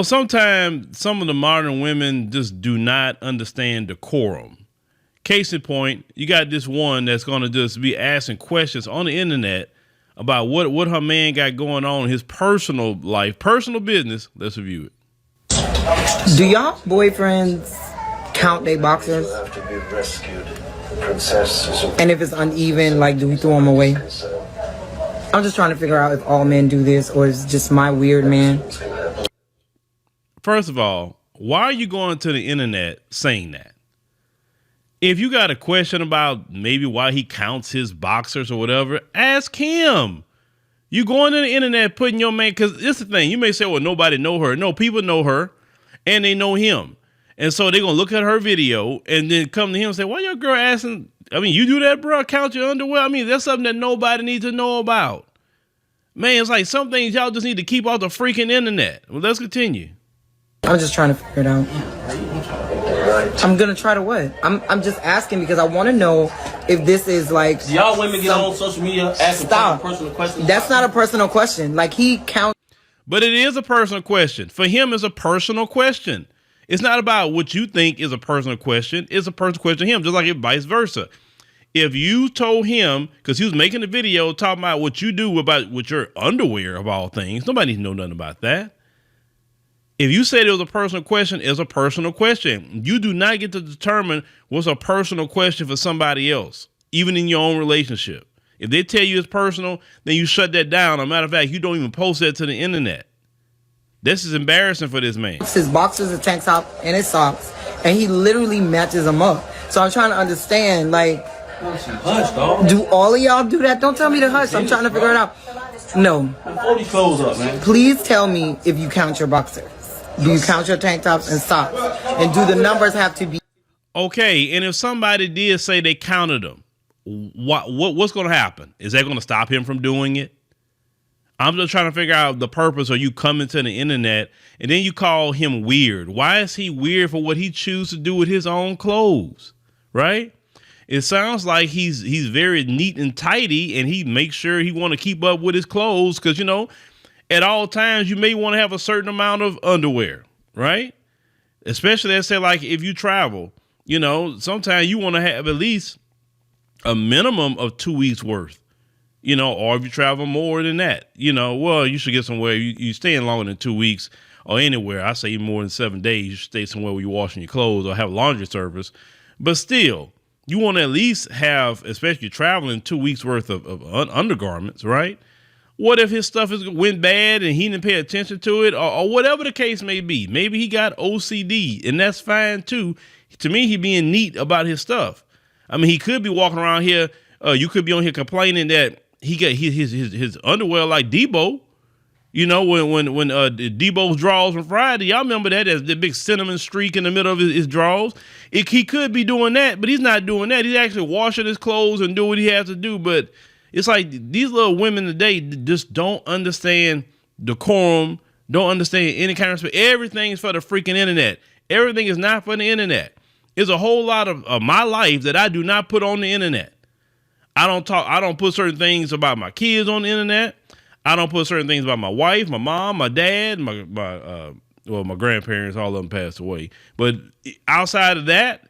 Sometimes some of the modern women just do not understand decorum. Case in point, you got this one that's going to just be asking questions on the internet about what her man got going on in his personal life, personal business. Let's review it. Do y'all boyfriends count their boxers? And if it's uneven, like, do we throw them away? I'm just trying to figure out if all men do this or is it just my weird man. First of all, why are you going to the internet saying that? If you got a question about maybe why he counts his boxers or whatever, ask him. You going to the internet putting your man, because it's the thing. You may say, well, nobody know her. No, people know her and they know him. And so they're going to look at her video and then come to him and say, why your girl asking? I mean, you do that, bro? Count your underwear? I mean, that's something that nobody needs to know about. Man, it's like some things y'all just need to keep off the freaking internet. Well, let's continue. I'm just trying to figure it out. I'm gonna try to what? I'm just asking because I want to know if this is like. Do y'all women get on social media asking personal questions? That's not a personal question. Like he counts. But it is a personal question. For him, it's a personal question. It's not about what you think is a personal question. It's a personal question to him, just like it vice versa. If you told him, because he was making a video talking about what you do with your underwear of all things, nobody needs to know nothing about that. If you said it was a personal question, it's a personal question. You do not get to determine what's a personal question for somebody else, even in your own relationship. If they tell you it's personal, then you shut that down. As a matter of fact, you don't even post that to the internet. This is embarrassing for this man. His boxers, a tank top, and his socks, and he literally matches them up. So I'm trying to understand, like, hush, dog. Do all of y'all do that? Don't tell me to hush. I'm trying to figure it out. No. Hold these clothes up, man. Please tell me if you count your boxers. Do you count your tank tops and socks? And do the numbers have to be? Okay, and if somebody did say they counted them, what's going to happen? Is that going to stop him from doing it? I'm just trying to figure out the purpose of you coming to the internet and then you call him weird. Why is he weird for what he chooses to do with his own clothes? Right? It sounds like he's very neat and tidy and he makes sure he want to keep up with his clothes because, at all times you may want to have a certain amount of underwear, right? Especially, let's say, like if you travel, sometimes you want to have at least a minimum of 2 weeks worth. Or if you travel more than that, well, you should get somewhere you staying longer than 2 weeks or anywhere. I say more than 7 days. You should stay somewhere where you're washing your clothes or have laundry service. But still, you want to at least have, especially traveling, 2 weeks worth of undergarments, right? What if his stuff went bad and he didn't pay attention to it or whatever the case may be? Maybe he got OCD and that's fine too. To me, he being neat about his stuff. I mean, he could be walking around here. You could be on here complaining that he got his underwear like Debo. When Debo's drawers from Friday, y'all remember that as the big cinnamon streak in the middle of his drawers. He could be doing that, but he's not doing that. He's actually washing his clothes and doing what he has to do. But it's like these little women today just don't understand decorum, don't understand any kind of respect. Everything is for the freaking internet. Everything is not for the internet. There's a whole lot of my life that I do not put on the internet. I don't put certain things about my kids on the internet. I don't put certain things about my wife, my mom, my dad, my grandparents, all of them passed away. But outside of that,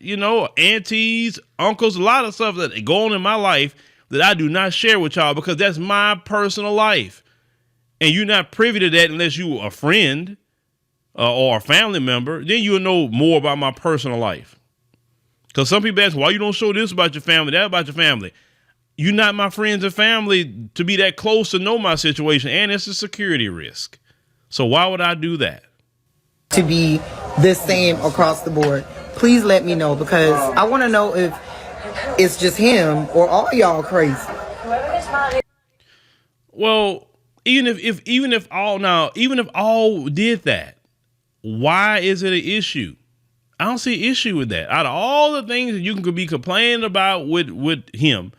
aunties, uncles, a lot of stuff that go on in my life that I do not share with y'all because that's my personal life. And you're not privy to that unless you a friend or a family member. Then you'll know more about my personal life. Because some people ask, why you don't show this about your family, that about your family? You're not my friends and family to be that close to know my situation. And it's a security risk. So why would I do that? To be the same across the board. Please let me know because I want to know if it's just him or all y'all crazy. Well, even if all did that, why is it an issue? I don't see an issue with that. Out of all the things that you can be complaining about with him,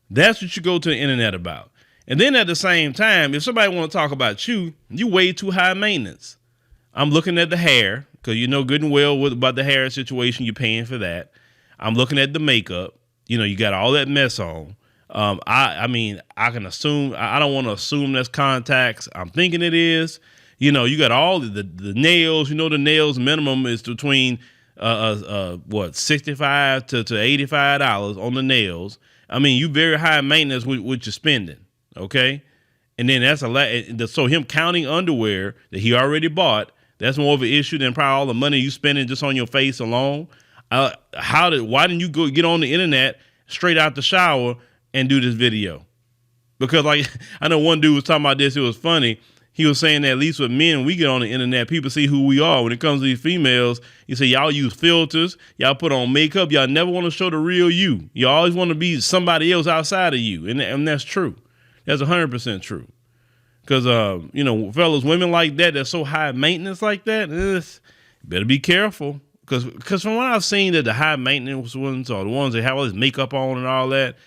that's what you go to the internet about. And then at the same time, if somebody want to talk about you way too high maintenance. I'm looking at the hair because you know good and well about the hair situation. You're paying for that. I'm looking at the makeup. You got all that mess on. I mean, I can assume. I don't want to assume that's contacts. I'm thinking it is You know, you got all the nails. You know, the nails minimum is between what, $65 to $85 on the nails. I mean, you very high maintenance with your spending. Okay, and then that's a lot. So him counting underwear that he already bought, that's more of an issue than probably all the money you spending just on your face alone. Why didn't you go get on the internet straight out the shower and do this video? Because like, I know one dude was talking about this. It was funny. He was saying that at least with men, we get on the internet, people see who we are. When it comes to these females, you say y'all use filters, y'all put on makeup, y'all never want to show the real you. You always want to be somebody else outside of you. And that's true. That's 100% true. Because, you know, fellas, women like that, that's so high maintenance like that, better be careful. Because from what I've seen, that the high maintenance ones or the ones that have all this makeup on and all that,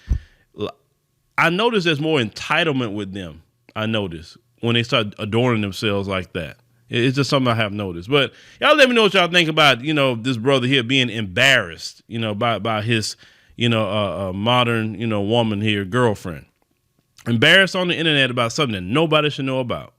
I notice there's more entitlement with them. I notice when they start adorning themselves like that. It's just something I have noticed. But y'all let me know what y'all think about, you know, this brother here being embarrassed, you know, by his, you know, modern, you know, woman here, girlfriend. Embarrassed on the internet about something that nobody should know about.